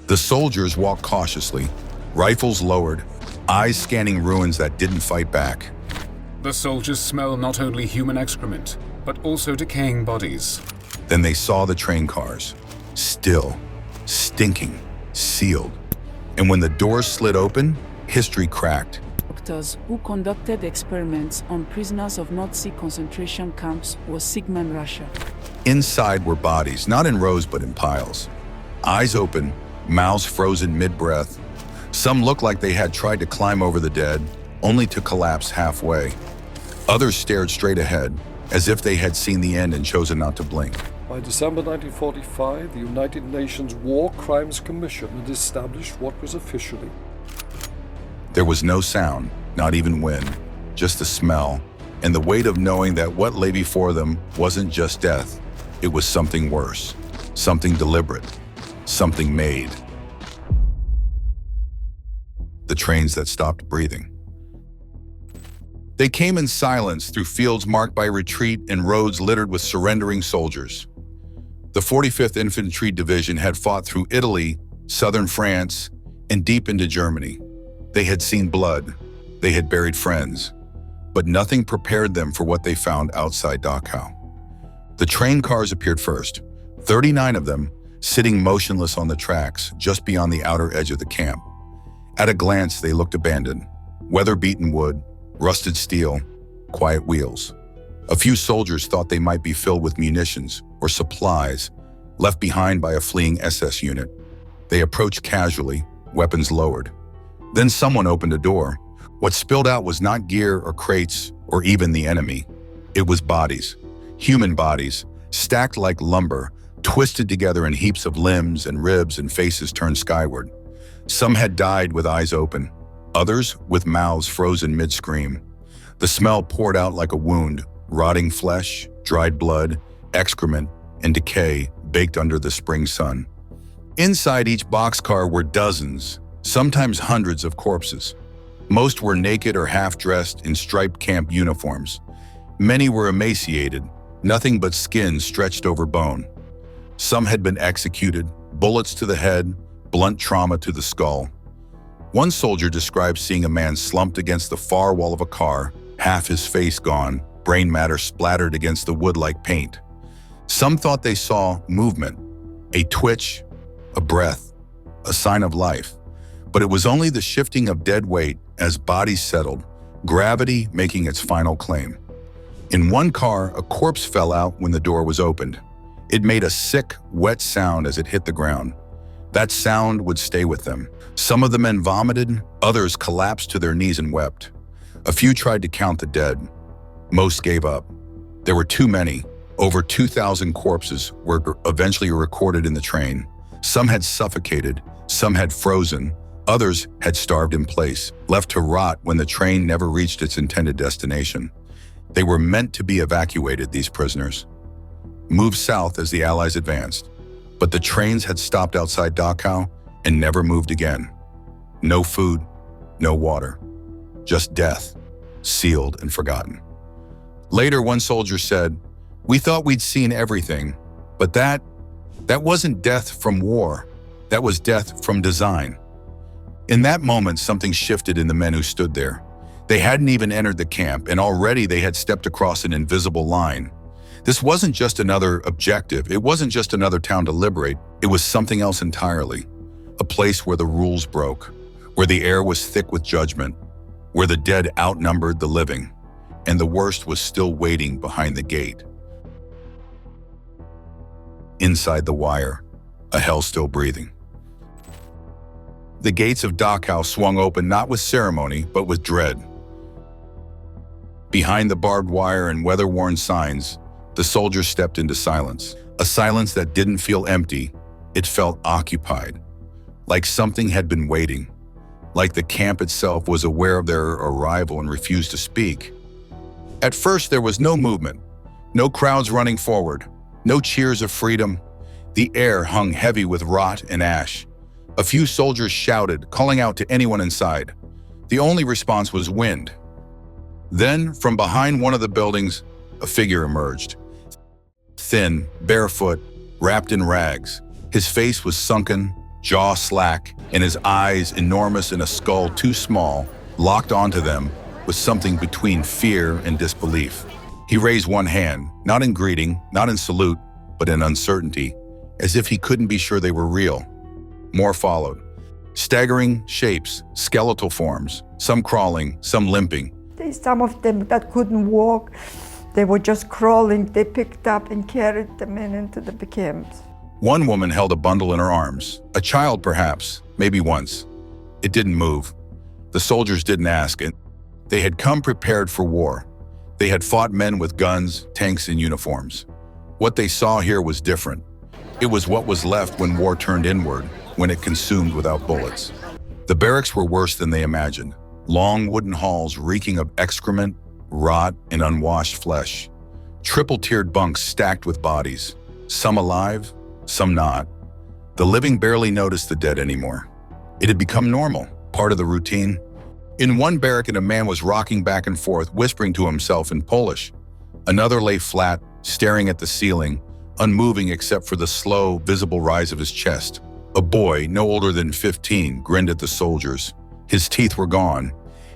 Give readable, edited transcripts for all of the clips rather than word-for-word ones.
The soldiers walked cautiously, rifles lowered, eyes scanning ruins that didn't fight back. The soldiers smell not only human excrement, but also decaying bodies. Then they saw the train cars, still, stinking, sealed. And when the doors slid open, history cracked. Doctors who conducted experiments on prisoners of Nazi concentration camps was Sigmund Russia. Inside were bodies, not in rows but in piles. Eyes open, mouths frozen mid-breath. Some looked like they had tried to climb over the dead, only to collapse halfway. Others stared straight ahead, as if they had seen the end and chosen not to blink. By December 1945, the United Nations War Crimes Commission had established what was officially. There was no sound, not even wind, just the smell, and the weight of knowing that what lay before them wasn't just death. It was something worse, something deliberate, something made. The trains that stopped breathing. They came in silence through fields marked by retreat and roads littered with surrendering soldiers. The 45th Infantry Division had fought through Italy, southern France, and deep into Germany. They had seen blood, they had buried friends, but nothing prepared them for what they found outside Dachau. The train cars appeared first, 39 of them, sitting motionless on the tracks just beyond the outer edge of the camp. At a glance, they looked abandoned. Weather-beaten wood, rusted steel, quiet wheels. A few soldiers thought they might be filled with munitions or supplies left behind by a fleeing SS unit. They approached casually, weapons lowered. Then someone opened a door. What spilled out was not gear or crates or even the enemy. It was bodies, human bodies, stacked like lumber, twisted together in heaps of limbs and ribs and faces turned skyward. Some had died with eyes open, others with mouths frozen mid-scream. The smell poured out like a wound, rotting flesh, dried blood, excrement, and decay baked under the spring sun. Inside each boxcar were dozens, sometimes hundreds of corpses. Most were naked or half-dressed in striped camp uniforms. Many were emaciated, nothing but skin stretched over bone. Some had been executed, bullets to the head, blunt trauma to the skull. One soldier described seeing a man slumped against the far wall of a car, half his face gone, brain matter splattered against the wood like paint. Some thought they saw movement, a twitch, a breath, a sign of life. But it was only the shifting of dead weight as bodies settled, gravity making its final claim. In one car, a corpse fell out when the door was opened. It made a sick, wet sound as it hit the ground. That sound would stay with them. Some of the men vomited, others collapsed to their knees and wept. A few tried to count the dead. Most gave up. There were too many. Over 2,000 corpses were eventually recorded in the train. Some had suffocated, some had frozen, others had starved in place, left to rot when the train never reached its intended destination. They were meant to be evacuated, these prisoners. Moved south as the Allies advanced, but the trains had stopped outside Dachau and never moved again. No food, no water, just death, sealed and forgotten. Later, one soldier said, "We thought we'd seen everything, but that wasn't death from war. That was death from design." In that moment, something shifted in the men who stood there. They hadn't even entered the camp, and already they had stepped across an invisible line. This wasn't just another objective. It wasn't just another town to liberate. It was something else entirely. A place where the rules broke, where the air was thick with judgment, where the dead outnumbered the living, and the worst was still waiting behind the gate. Inside the wire, a hell still breathing. The gates of Dachau swung open not with ceremony, but with dread. Behind the barbed wire and weather-worn signs, the soldiers stepped into silence. A silence that didn't feel empty, it felt occupied. Like something had been waiting. Like the camp itself was aware of their arrival and refused to speak. At first, there was no movement, no crowds running forward, no cheers of freedom. The air hung heavy with rot and ash. A few soldiers shouted, calling out to anyone inside. The only response was wind. Then, from behind one of the buildings, a figure emerged. Thin, barefoot, wrapped in rags. His face was sunken, jaw slack, and his eyes, enormous in a skull too small, locked onto them with something between fear and disbelief. He raised one hand, not in greeting, not in salute, but in uncertainty, as if he couldn't be sure they were real. More followed. Staggering shapes, skeletal forms, some crawling, some limping. Some of them that couldn't walk, they were just crawling. They picked up and carried them into the camps. One woman held a bundle in her arms, a child perhaps, maybe once. It didn't move. The soldiers didn't ask it. They had come prepared for war. They had fought men with guns, tanks, and uniforms. What they saw here was different. It was what was left when war turned inward, when it consumed without bullets. The barracks were worse than they imagined. Long wooden halls reeking of excrement, rot, and unwashed flesh. Triple-tiered bunks stacked with bodies, some alive, some not. The living barely noticed the dead anymore. It had become normal, part of the routine. In one barrack, a man was rocking back and forth, whispering to himself in Polish. Another lay flat, staring at the ceiling, unmoving except for the slow, visible rise of his chest. A boy, no older than 15, grinned at the soldiers. His teeth were gone.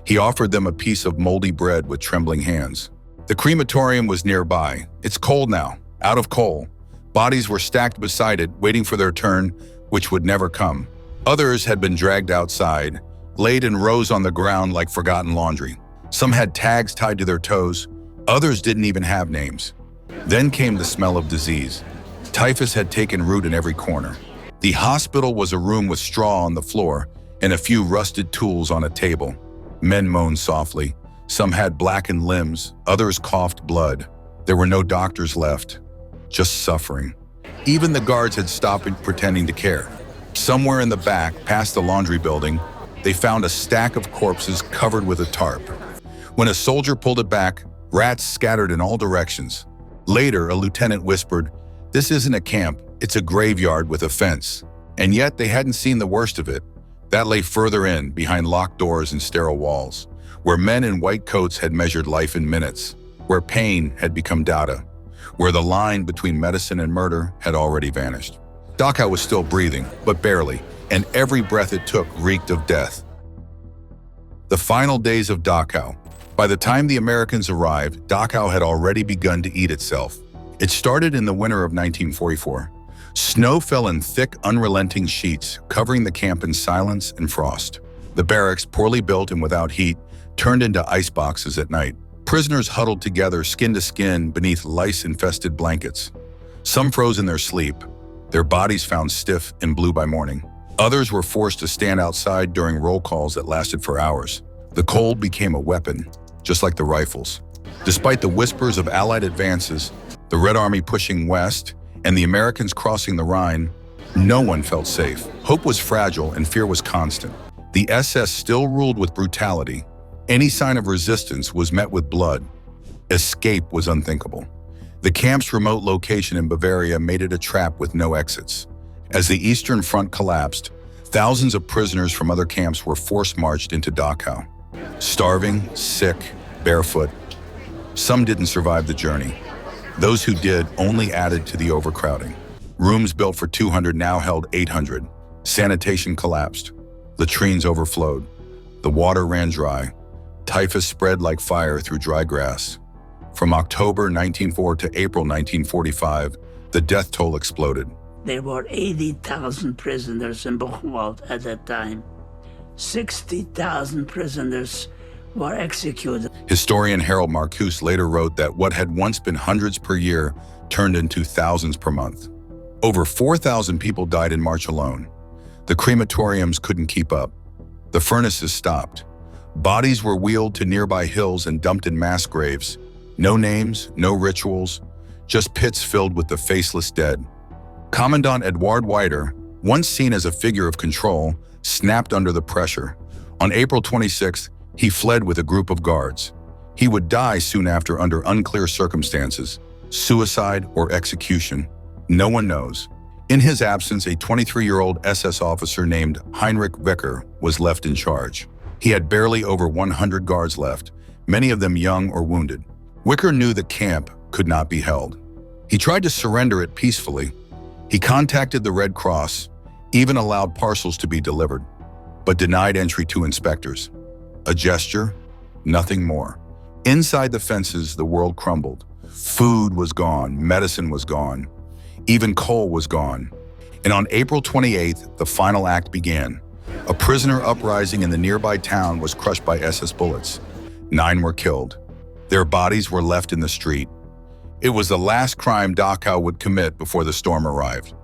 He offered them a piece of moldy bread with trembling hands. The crematorium was nearby. It's cold now, out of coal. Bodies were stacked beside it, waiting for their turn, which would never come. Others had been dragged outside, laid in rows on the ground like forgotten laundry. Some had tags tied to their toes. Others didn't even have names. Then came the smell of disease. Typhus had taken root in every corner. The hospital was a room with straw on the floor and a few rusted tools on a table. Men moaned softly. Some had blackened limbs, others coughed blood. There were no doctors left, just suffering. Even the guards had stopped pretending to care. Somewhere in the back, past the laundry building, they found a stack of corpses covered with a tarp. When a soldier pulled it back, rats scattered in all directions. Later, a lieutenant whispered, "This isn't a camp, it's a graveyard with a fence." And yet they hadn't seen the worst of it. That lay further in, behind locked doors and sterile walls, where men in white coats had measured life in minutes, where pain had become data, where the line between medicine and murder had already vanished. Dachau was still breathing, but barely, and every breath it took reeked of death. The final days of Dachau. By the time the Americans arrived, Dachau had already begun to eat itself. It started in the winter of 1944. Snow fell in thick, unrelenting sheets, covering the camp in silence and frost. The barracks, poorly built and without heat, turned into ice boxes at night. Prisoners huddled together skin to skin beneath lice-infested blankets. Some froze in their sleep, their bodies found stiff and blue by morning. Others were forced to stand outside during roll calls that lasted for hours. The cold became a weapon, just like the rifles. Despite the whispers of Allied advances, the Red Army pushing west, and the Americans crossing the Rhine, no one felt safe. Hope was fragile and fear was constant. The SS still ruled with brutality. Any sign of resistance was met with blood. Escape was unthinkable. The camp's remote location in Bavaria made it a trap with no exits. As the Eastern Front collapsed, thousands of prisoners from other camps were force-marched into Dachau. Starving, sick, barefoot. Some didn't survive the journey. Those who did only added to the overcrowding. Rooms built for 200 now held 800. Sanitation collapsed. Latrines overflowed. The water ran dry. Typhus spread like fire through dry grass. From October 1904 to April 1945, the death toll exploded. There were 80,000 prisoners in Buchenwald at that time. 60,000 prisoners were executed. Historian Harold Marcuse later wrote that what had once been hundreds per year turned into thousands per month. Over 4,000 people died in March alone. The crematoriums couldn't keep up. The furnaces stopped. Bodies were wheeled to nearby hills and dumped in mass graves. No names, no rituals, just pits filled with the faceless dead. Commandant Eduard Wider, once seen as a figure of control, snapped under the pressure. On April 26th, he fled with a group of guards. He would die soon after under unclear circumstances, suicide or execution. No one knows. In his absence, a 23-year-old SS officer named Heinrich Wecker was left in charge. He had barely over 100 guards left, many of them young or wounded. Wecker knew the camp could not be held. He tried to surrender it peacefully. He contacted the Red Cross. even allowed parcels to be delivered, but denied entry to inspectors. A gesture, nothing more. Inside the fences, the world crumbled. Food was gone, medicine was gone, even coal was gone. And on April 28th, the final act began. A prisoner uprising in the nearby town was crushed by SS bullets. 9 were killed. Their bodies were left in the street. It was the last crime Dachau would commit before the storm arrived.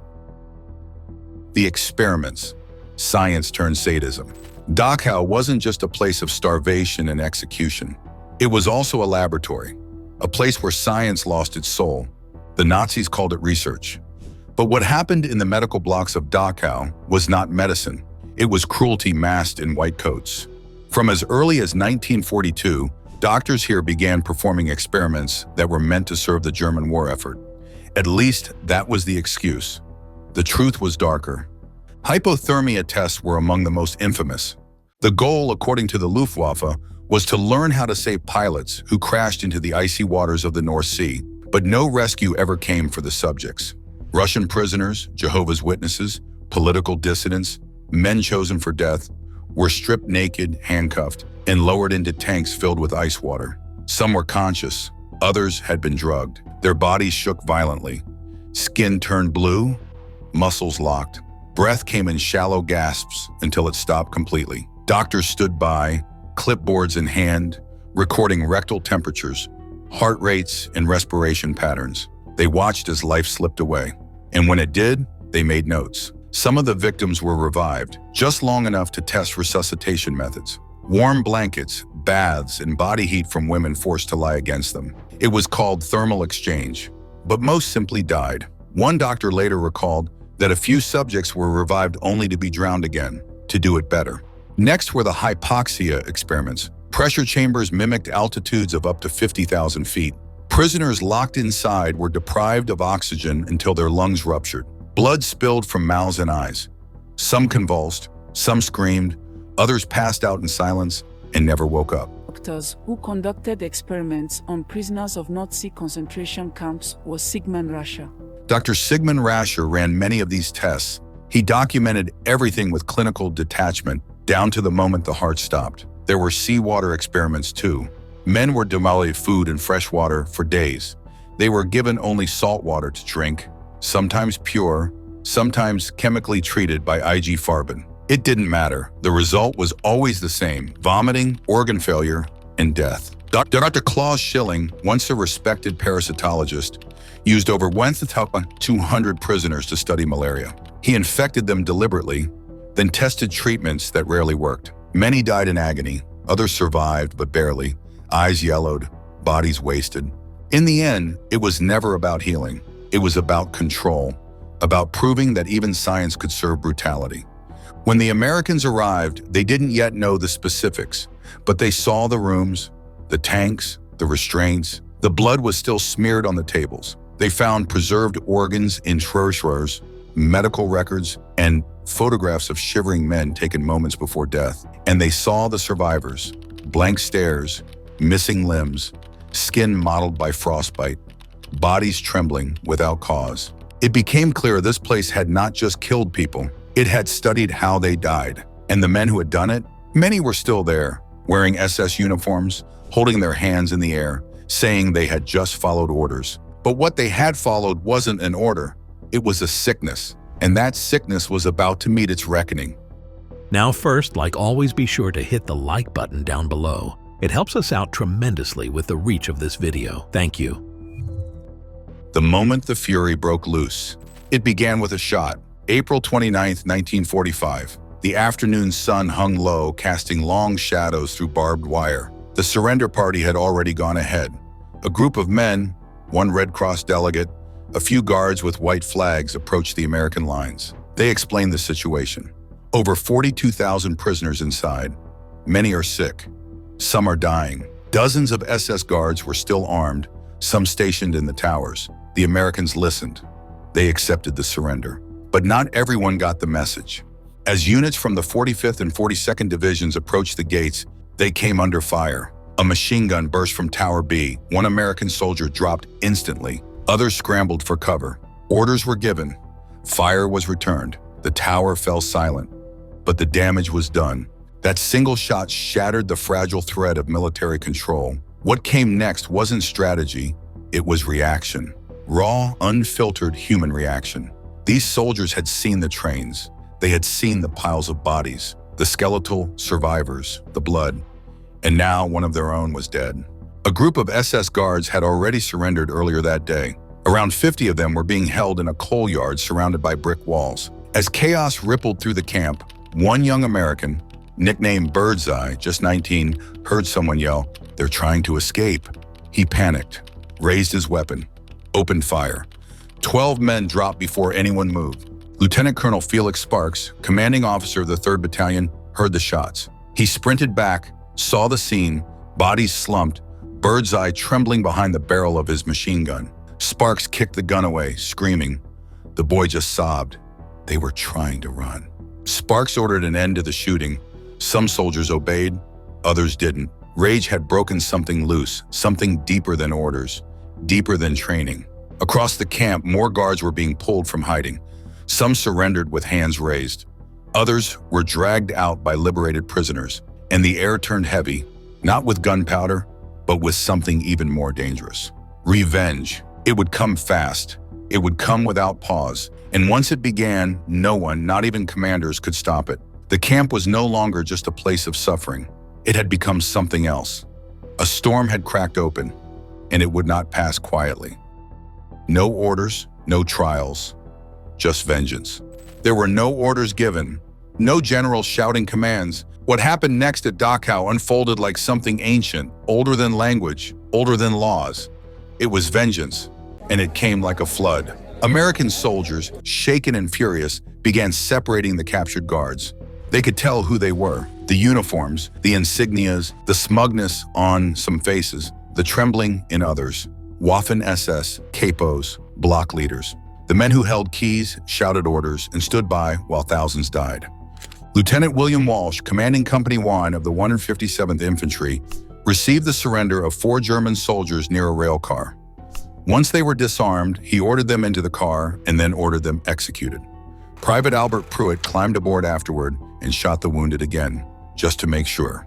The experiments. Science turned sadism. Dachau wasn't just a place of starvation and execution. It was also a laboratory, a place where science lost its soul. The Nazis called it research. But what happened in the medical blocks of Dachau was not medicine. It was cruelty masked in white coats. From as early as 1942, doctors here began performing experiments that were meant to serve the German war effort. At least that was the excuse. The truth was darker. Hypothermia tests were among the most infamous. The goal, according to the Luftwaffe, was to learn how to save pilots who crashed into the icy waters of the North Sea, but no rescue ever came for the subjects. Russian prisoners, Jehovah's Witnesses, political dissidents, men chosen for death, were stripped naked, handcuffed, and lowered into tanks filled with ice water. Some were conscious, others had been drugged. Their bodies shook violently. Skin turned blue, muscles locked. Breath came in shallow gasps until it stopped completely. Doctors stood by, clipboards in hand, recording rectal temperatures, heart rates, and respiration patterns. They watched as life slipped away. And when it did, they made notes. Some of the victims were revived, just long enough to test resuscitation methods. Warm blankets, baths, and body heat from women forced to lie against them. It was called thermal exchange, but most simply died. One doctor later recalled that a few subjects were revived only to be drowned again, to do it better. Next were the hypoxia experiments. Pressure chambers mimicked altitudes of up to 50,000 feet. Prisoners locked inside were deprived of oxygen until their lungs ruptured. Blood spilled from mouths and eyes. Some convulsed, some screamed, others passed out in silence and never woke up. Doctors who conducted experiments on prisoners of Nazi concentration camps was Sigmund Rascher. Dr. Sigmund Rascher ran many of these tests. He documented everything with clinical detachment, down to the moment the heart stopped. There were seawater experiments too. Men were denied food and fresh water for days. They were given only salt water to drink, sometimes pure, sometimes chemically treated by IG Farben. It didn't matter. The result was always the same: vomiting, organ failure, and death. Dr. Klaus Schilling, once a respected parasitologist, used over 1,200 prisoners to study malaria. He infected them deliberately, then tested treatments that rarely worked. Many died in agony, others survived but barely, eyes yellowed, bodies wasted. In the end, it was never about healing. It was about control, about proving that even science could serve brutality. When the Americans arrived, they didn't yet know the specifics, but they saw the rooms, the tanks, the restraints. The blood was still smeared on the tables. They found preserved organs in treasures, medical records, and photographs of shivering men taken moments before death. And they saw the survivors: blank stares, missing limbs, skin mottled by frostbite, bodies trembling without cause. It became clear this place had not just killed people, it had studied how they died. And the men who had done it, many were still there, wearing SS uniforms, holding their hands in the air, saying they had just followed orders. But what they had followed wasn't an order, it was a sickness. And that sickness was about to meet its reckoning. Now first, like always, be sure to hit the like button down below. It helps us out tremendously with the reach of this video. Thank you. The moment the fury broke loose, it began with a shot. April 29, 1945. The afternoon sun hung low, casting long shadows through barbed wire. The surrender party had already gone ahead. A group of men, one Red Cross delegate, a few guards with white flags approached the American lines. They explained the situation. Over 42,000 prisoners inside. Many are sick. Some are dying. Dozens of SS guards were still armed, some stationed in the towers. The Americans listened. They accepted the surrender. But not everyone got the message. As units from the 45th and 42nd Divisions approached the gates, they came under fire. A machine gun burst from Tower B. One American soldier dropped instantly. Others scrambled for cover. Orders were given. Fire was returned. The tower fell silent, but the damage was done. That single shot shattered the fragile thread of military control. What came next wasn't strategy, it was reaction. Raw, unfiltered human reaction. These soldiers had seen the trains. They had seen the piles of bodies, the skeletal survivors, the blood. And now one of their own was dead. A group of SS guards had already surrendered earlier that day. Around 50 of them were being held in a coal yard surrounded by brick walls. As chaos rippled through the camp, one young American, nicknamed Birdseye, just 19, heard someone yell, "They're trying to escape." He panicked, raised his weapon, opened fire. 12 men dropped before anyone moved. Lieutenant Colonel Felix Sparks, commanding officer of the 3rd Battalion, heard the shots. He sprinted back, saw the scene, bodies slumped, Birdseye trembling behind the barrel of his machine gun. Sparks kicked the gun away, screaming. The boy just sobbed. They were trying to run. Sparks ordered an end to the shooting. Some soldiers obeyed, others didn't. Rage had broken something loose, something deeper than orders, deeper than training. Across the camp, more guards were being pulled from hiding. Some surrendered with hands raised. Others were dragged out by liberated prisoners, and the air turned heavy, not with gunpowder, but with something even more dangerous. Revenge. It would come fast. It would come without pause. And once it began, no one, not even commanders, could stop it. The camp was no longer just a place of suffering. It had become something else. A storm had cracked open, and it would not pass quietly. No orders, no trials, just vengeance. There were no orders given, no generals shouting commands. What happened next at Dachau unfolded like something ancient, older than language, older than laws. It was vengeance, and it came like a flood. American soldiers, shaken and furious, began separating the captured guards. They could tell who they were. The uniforms, the insignias, the smugness on some faces, the trembling in others. Waffen-SS, capos, block leaders. The men who held keys, shouted orders, and stood by while thousands died. Lieutenant William Walsh, commanding Company 1 of the 157th Infantry, received the surrender of 4 German soldiers near a rail car. Once they were disarmed, he ordered them into the car and then ordered them executed. Private Albert Pruitt climbed aboard afterward and shot the wounded again, just to make sure.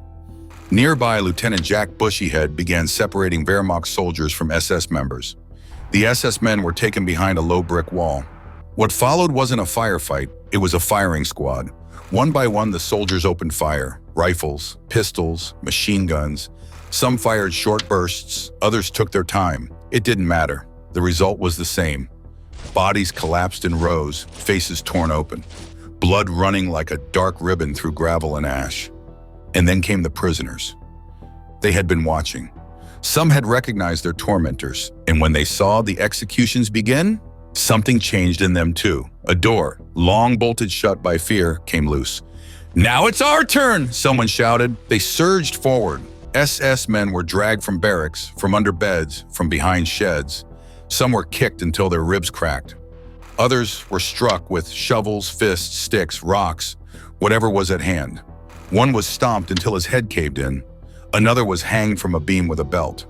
Nearby, Lieutenant Jack Bushyhead began separating Wehrmacht soldiers from SS members. The SS men were taken behind a low brick wall. What followed wasn't a firefight, it was a firing squad. One by one, the soldiers opened fire. Rifles, pistols, machine guns. Some fired short bursts, others took their time. It didn't matter. The result was the same. Bodies collapsed in rows, faces torn open. Blood running like a dark ribbon through gravel and ash. And then came the prisoners. They had been watching. Some had recognized their tormentors, and when they saw the executions begin, something changed in them too. A door, long bolted shut by fear, came loose. "Now it's our turn!" someone shouted. They surged forward. SS men were dragged from barracks, from under beds, from behind sheds. Some were kicked until their ribs cracked. Others were struck with shovels, fists, sticks, rocks, whatever was at hand. One was stomped until his head caved in. Another was hanged from a beam with a belt.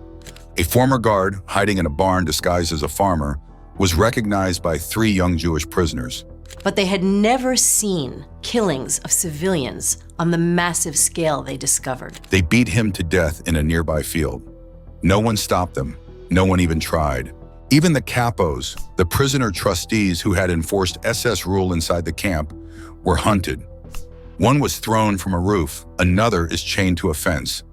A former guard, hiding in a barn disguised as a farmer, was recognized by 3 young Jewish prisoners. But they had never seen killings of civilians on the massive scale they discovered. They beat him to death in a nearby field. No one stopped them. No one even tried. Even the capos, the prisoner trustees who had enforced SS rule inside the camp, were hunted. One was thrown from a roof. Another is chained to a fence.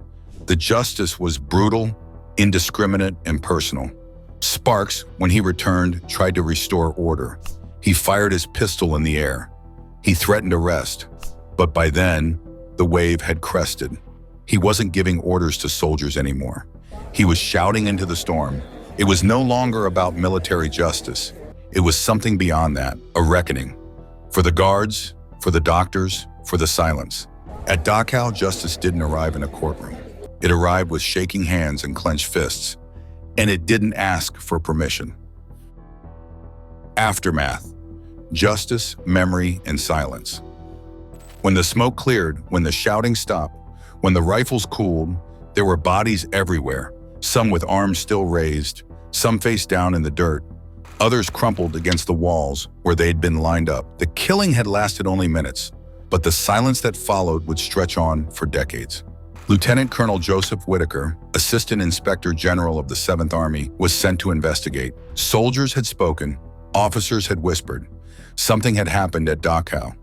The justice was brutal, indiscriminate, and personal. Sparks, when he returned, tried to restore order. He fired his pistol in the air. He threatened arrest. But by then, the wave had crested. He wasn't giving orders to soldiers anymore. He was shouting into the storm. It was no longer about military justice. It was something beyond that, a reckoning. For the guards, for the doctors, for the silence. At Dachau, justice didn't arrive in a courtroom. It arrived with shaking hands and clenched fists. And it didn't ask for permission. Aftermath. Justice, memory, and silence. When the smoke cleared, when the shouting stopped, when the rifles cooled, there were bodies everywhere, some with arms still raised, some face down in the dirt. Others crumpled against the walls where they'd been lined up. The killing had lasted only minutes, but the silence that followed would stretch on for decades. Lieutenant Colonel Joseph Whitaker, Assistant Inspector General of the 7th Army, was sent to investigate. Soldiers had spoken, officers had whispered. Something had happened at Dachau,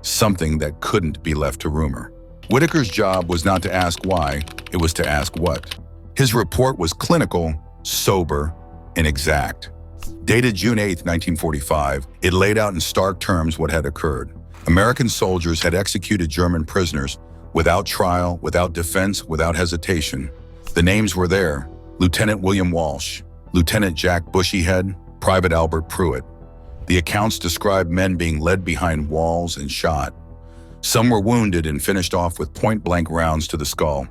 something that couldn't be left to rumor. Whitaker's job was not to ask why, it was to ask what. His report was clinical, sober, and exact. Dated June 8, 1945, it laid out in stark terms what had occurred. American soldiers had executed German prisoners without trial, without defense, without hesitation. The names were there: Lieutenant William Walsh, Lieutenant Jack Bushyhead, Private Albert Pruitt. The accounts described men being led behind walls and shot. Some were wounded and finished off with point-blank rounds to the skull.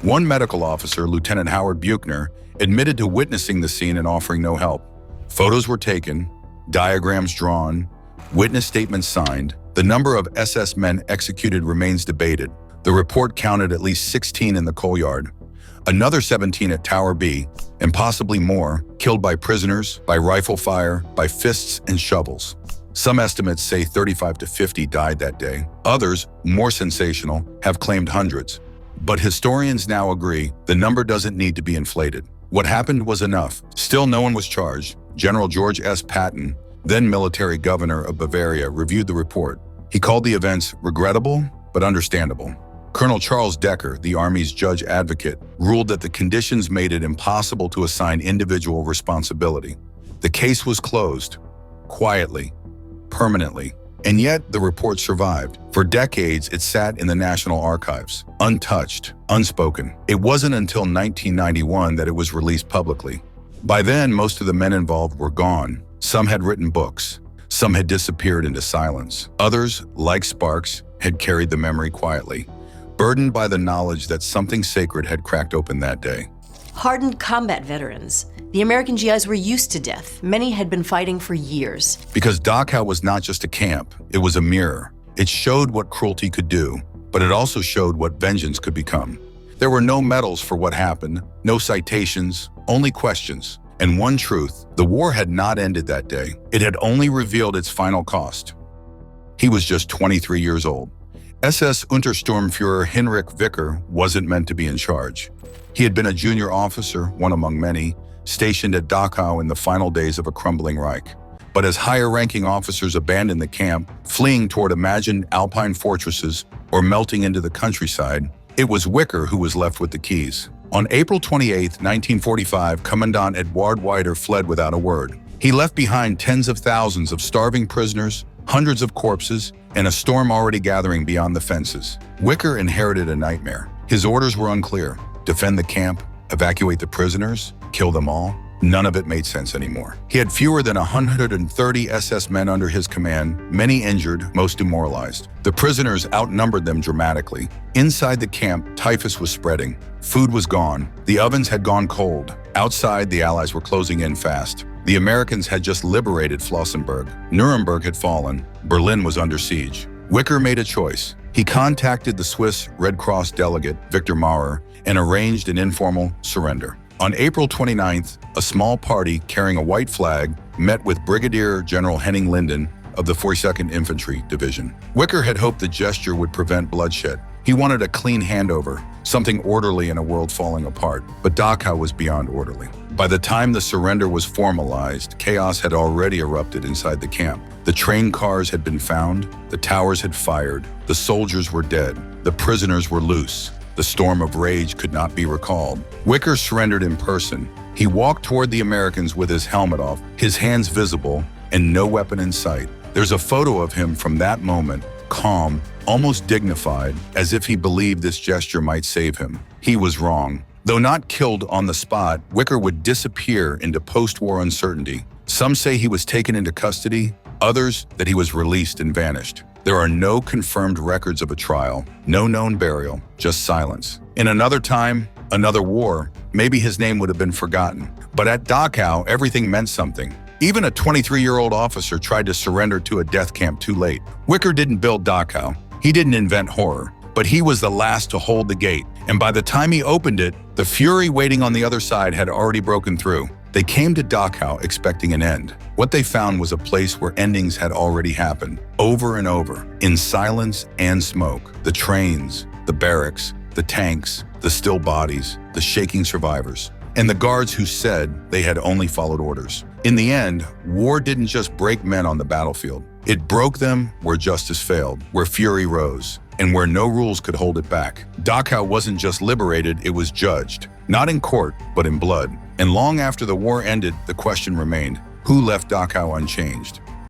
One medical officer, Lieutenant Howard Buchner, admitted to witnessing the scene and offering no help. Photos were taken, diagrams drawn, witness statements signed. The number of SS men executed remains debated. The report counted at least 16 in the coal yard, another 17 at Tower B, and possibly more, killed by prisoners, by rifle fire, by fists and shovels. Some estimates say 35 to 50 died that day. Others, more sensational, have claimed hundreds. But historians now agree the number doesn't need to be inflated. What happened was enough. Still, no one was charged. General George S. Patton, then military governor of Bavaria, reviewed the report. He called the events regrettable but understandable. Colonel Charles Decker, the Army's judge advocate, ruled that the conditions made it impossible to assign individual responsibility. The case was closed, quietly, permanently, and yet the report survived. For decades, it sat in the National Archives, untouched, unspoken. It wasn't until 1991 that it was released publicly. By then, most of the men involved were gone. Some had written books. Some had disappeared into silence. Others, like Sparks, had carried the memory quietly, burdened by the knowledge that something sacred had cracked open that day. Hardened combat veterans. The American GIs were used to death. Many had been fighting for years. Because Dachau was not just a camp, it was a mirror. It showed what cruelty could do, but it also showed what vengeance could become. There were no medals for what happened, no citations, only questions. And one truth, the war had not ended that day. It had only revealed its final cost. He was just 23 years old. SS Untersturmführer Heinrich Vicker wasn't meant to be in charge. He had been a junior officer, one among many, stationed at Dachau in the final days of a crumbling Reich. But as higher-ranking officers abandoned the camp, fleeing toward imagined Alpine fortresses or melting into the countryside, it was Wicker who was left with the keys. On April 28, 1945, Commandant Eduard Wider fled without a word. He left behind tens of thousands of starving prisoners, hundreds of corpses, and a storm already gathering beyond the fences. Wicker inherited a nightmare. His orders were unclear: defend the camp, evacuate the prisoners, kill them all. None of it made sense anymore. He had fewer than 130 SS men under his command, many injured, most demoralized. The prisoners outnumbered them dramatically. Inside the camp, typhus was spreading. Food was gone. The ovens had gone cold. Outside, the Allies were closing in fast. The Americans had just liberated Flossenburg. Nuremberg had fallen. Berlin was under siege. Wicker made a choice. He contacted the Swiss Red Cross delegate, Victor Maurer, and arranged an informal surrender. On April 29th, a small party carrying a white flag met with Brigadier General Henning Linden of the 42nd Infantry Division. Wicker had hoped the gesture would prevent bloodshed. He wanted a clean handover, something orderly in a world falling apart. But Dachau was beyond orderly. By the time the surrender was formalized, chaos had already erupted inside the camp. The train cars had been found, the towers had fired, the soldiers were dead, the prisoners were loose. The storm of rage could not be recalled. Wicker surrendered in person. He walked toward the Americans with his helmet off, his hands visible, and no weapon in sight. There's a photo of him from that moment, calm, almost dignified, as if he believed this gesture might save him. He was wrong. Though not killed on the spot, Wicker would disappear into post-war uncertainty. Some say he was taken into custody, others that he was released and vanished. There are no confirmed records of a trial, no known burial, just silence. In another time, another war, maybe his name would have been forgotten. But at Dachau, everything meant something. Even a 23-year-old officer tried to surrender to a death camp too late. Wicker didn't build Dachau. He didn't invent horror. But he was the last to hold the gate. And by the time he opened it, the fury waiting on the other side had already broken through. They came to Dachau expecting an end. What they found was a place where endings had already happened, over and over, in silence and smoke. The trains, the barracks, the tanks, the still bodies, the shaking survivors, and the guards who said they had only followed orders. In the end, war didn't just break men on the battlefield. It broke them where justice failed, where fury rose, and where no rules could hold it back. Dachau wasn't just liberated, it was judged. Not in court, but in blood. And long after the war ended, the question remained, who left Dachau unchanged?